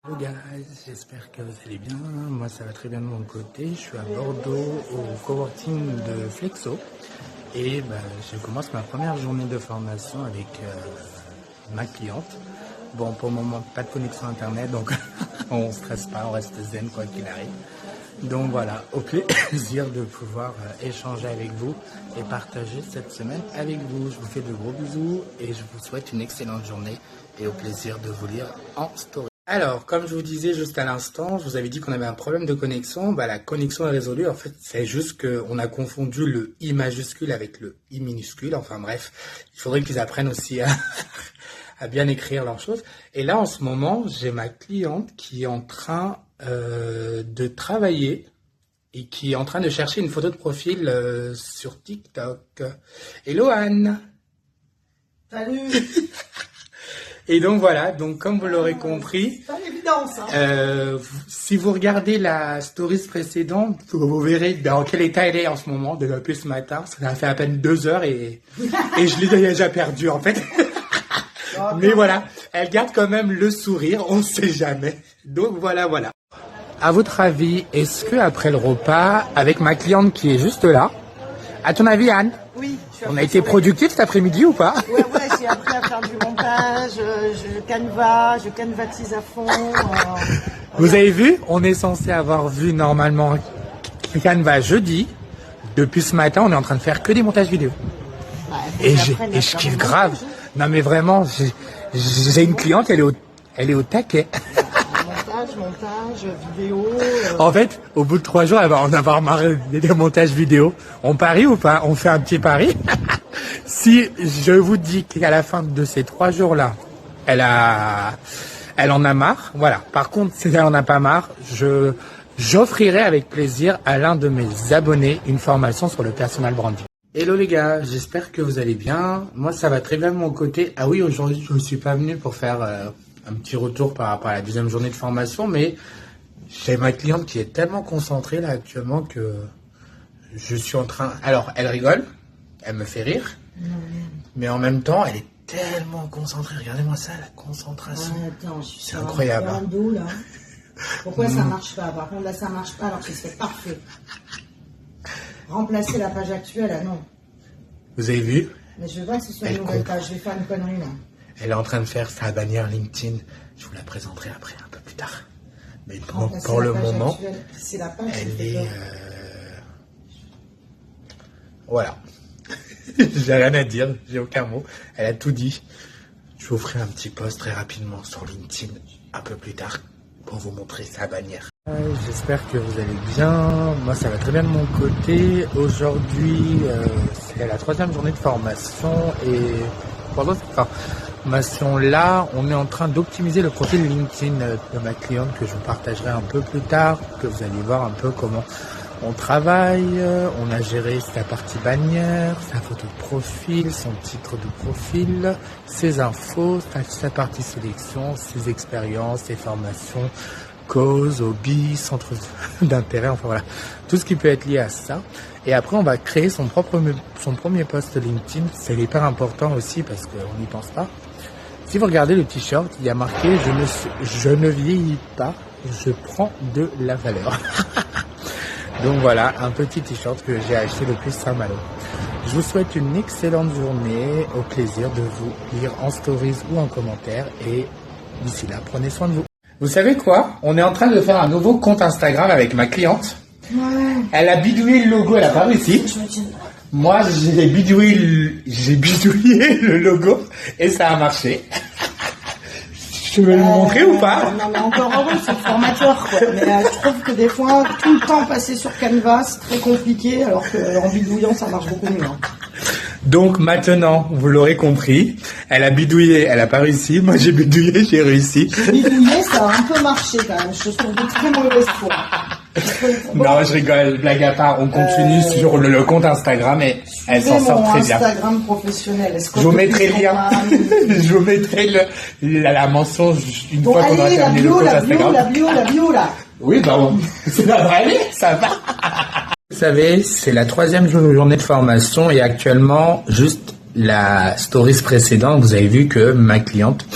Hello guys, j'espère que vous allez bien. Moi ça va très bien de mon côté. Je suis à Bordeaux au coworking de Flexo et je commence ma première journée de formation avec ma cliente. Bon, pour le moment pas de connexion internet, donc on ne stresse pas, on reste zen quoi qu'il arrive. Donc voilà, au plaisir de pouvoir échanger avec vous et partager cette semaine avec vous. Je vous fais de gros bisous et je vous souhaite une excellente journée et au plaisir de vous lire en story. Alors, comme je vous disais juste à l'instant, je vous avais dit qu'on avait un problème de connexion. La connexion est résolue. En fait, c'est juste qu'on a confondu le I majuscule avec le I minuscule. Enfin bref, il faudrait qu'ils apprennent aussi à bien écrire leurs choses. Et là, en ce moment, j'ai ma cliente qui est en train de travailler et qui est en train de chercher une photo de profil sur TikTok. Hello Anne. Salut. Et donc voilà, donc comme vous l'aurez compris, c'est pas l'évidence, si vous regardez la stories précédente, vous verrez dans quel état elle est en ce moment, depuis ce matin. Ça a fait à peine 2 heures et je l'ai déjà perdu en fait. Mais voilà, elle garde quand même le sourire, on ne sait jamais. Donc voilà. À votre avis, est-ce que après le repas, avec ma cliente qui est juste là, à ton avis Anne, oui, on a été productif cet après-midi ou pas? Ouais, j'ai appris à faire du montage, je canvatise à fond. Vous avez vu, on est censé avoir vu normalement Canva jeudi. Depuis ce matin, on est en train de faire que des montages vidéo. Et je kiffe grave. Non mais vraiment, j'ai une cliente, elle est au taquet. Montage, vidéo. En fait, au bout de 3 jours, elle va en avoir marre des montages vidéo. On parie ou pas? On fait un petit pari. Si je vous dis qu'à la fin de ces 3 jours-là, elle en a marre. Voilà. Par contre, si elle en a pas marre, j'offrirai avec plaisir à l'un de mes abonnés une formation sur le personal branding. Hello les gars, j'espère que vous allez bien. Moi, ça va très bien de mon côté. Ah oui, aujourd'hui, je ne suis pas venu pour faire un petit retour par rapport à la 10e journée de formation, mais j'ai ma cliente qui est tellement concentrée là actuellement que je suis en train... Alors, elle rigole, elle me fait rire, mais en même temps, elle est tellement concentrée. Regardez-moi ça, la concentration. Attends, c'est incroyable. Là. Pourquoi ça marche pas? Par contre, là, ça marche pas alors que c'est parfait. Remplacer la page actuelle, ah non. Vous avez vu? Mais je veux pas que ce soit une nouvelle page, je vais faire une connerie là. Elle est en train de faire sa bannière LinkedIn. Je vous la présenterai après, un peu plus tard. Mais pour le moment, c'est la page elle est... Voilà. J'ai rien à dire, j'ai aucun mot. Elle a tout dit. Je vous ferai un petit post très rapidement sur LinkedIn un peu plus tard pour vous montrer sa bannière. J'espère que vous allez bien. Moi, ça va très bien de mon côté. Aujourd'hui, c'est la 3e journée de formation et pendant cette formation-là, on est en train d'optimiser le profil LinkedIn de ma cliente que je vous partagerai un peu plus tard, que vous allez voir un peu comment on travaille. On a géré sa partie bannière, sa photo de profil, son titre de profil, ses infos, sa partie sélection, ses expériences, ses formations, causes, hobbies, centres d'intérêt, enfin voilà, tout ce qui peut être lié à ça. Et après, on va créer son premier post LinkedIn. C'est hyper important aussi parce qu'on n'y pense pas. Si vous regardez le t-shirt, il y a marqué « Je ne vieillis pas, je prends de la valeur ». Donc voilà, un petit t-shirt que j'ai acheté depuis Saint-Malo. Je vous souhaite une excellente journée, au plaisir de vous lire en stories ou en commentaire. Et d'ici là, prenez soin de vous. Vous savez quoi? On est en train de faire un nouveau compte Instagram avec ma cliente. Ouais. Elle a bidouillé le logo, elle a pas réussi. Moi, j'ai bidouillé le logo et ça a marché. Je vais le montrer ou pas? Non, mais encore heureux, c'est formateur, quoi. Mais je trouve que des fois, tout le temps passé sur Canva, c'est très compliqué, alors qu'en bidouillant, ça marche beaucoup mieux. Donc maintenant, vous l'aurez compris, elle a bidouillé, elle a pas réussi. Moi, j'ai bidouillé, j'ai réussi. Bidouillé, ça a un peu marché quand même. Je trouve de très mauvaise foi. Non, je rigole, blague à part. On continue sur le compte Instagram et elle s'en sort très bien. Instagram professionnel. Je vous mettrai le lien. Je vous mettrai la mention une fois qu'on aura terminé le compte Instagram. La bio là. Oui, bah bon. Ça va aller, ça va. Vous savez, c'est la 3e journée de formation et actuellement, juste la stories précédente, vous avez vu que ma cliente,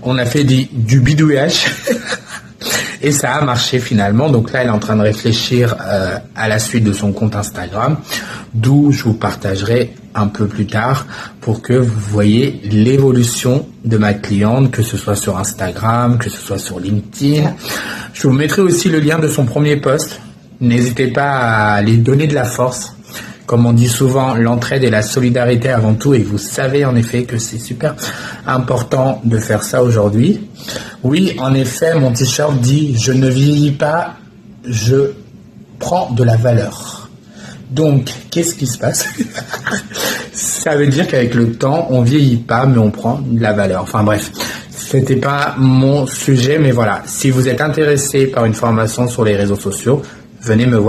on a fait du bidouillage Et ça a marché finalement. Donc là, elle est en train de réfléchir à la suite de son compte Instagram, d'où je vous partagerai un peu plus tard pour que vous voyez l'évolution de ma cliente, que ce soit sur Instagram, que ce soit sur LinkedIn. Je vous mettrai aussi le lien de son premier post. N'hésitez pas à lui donner de la force. Comme on dit souvent, l'entraide et la solidarité avant tout, et vous savez en effet que c'est super important de faire ça aujourd'hui. Oui, en effet, mon t-shirt dit « Je ne vieillis pas, je prends de la valeur ». Donc, qu'est-ce qui se passe? Ça veut dire qu'avec le temps, on vieillit pas, mais on prend de la valeur. Enfin bref, c'était pas mon sujet, mais voilà. Si vous êtes intéressé par une formation sur les réseaux sociaux, venez me voir.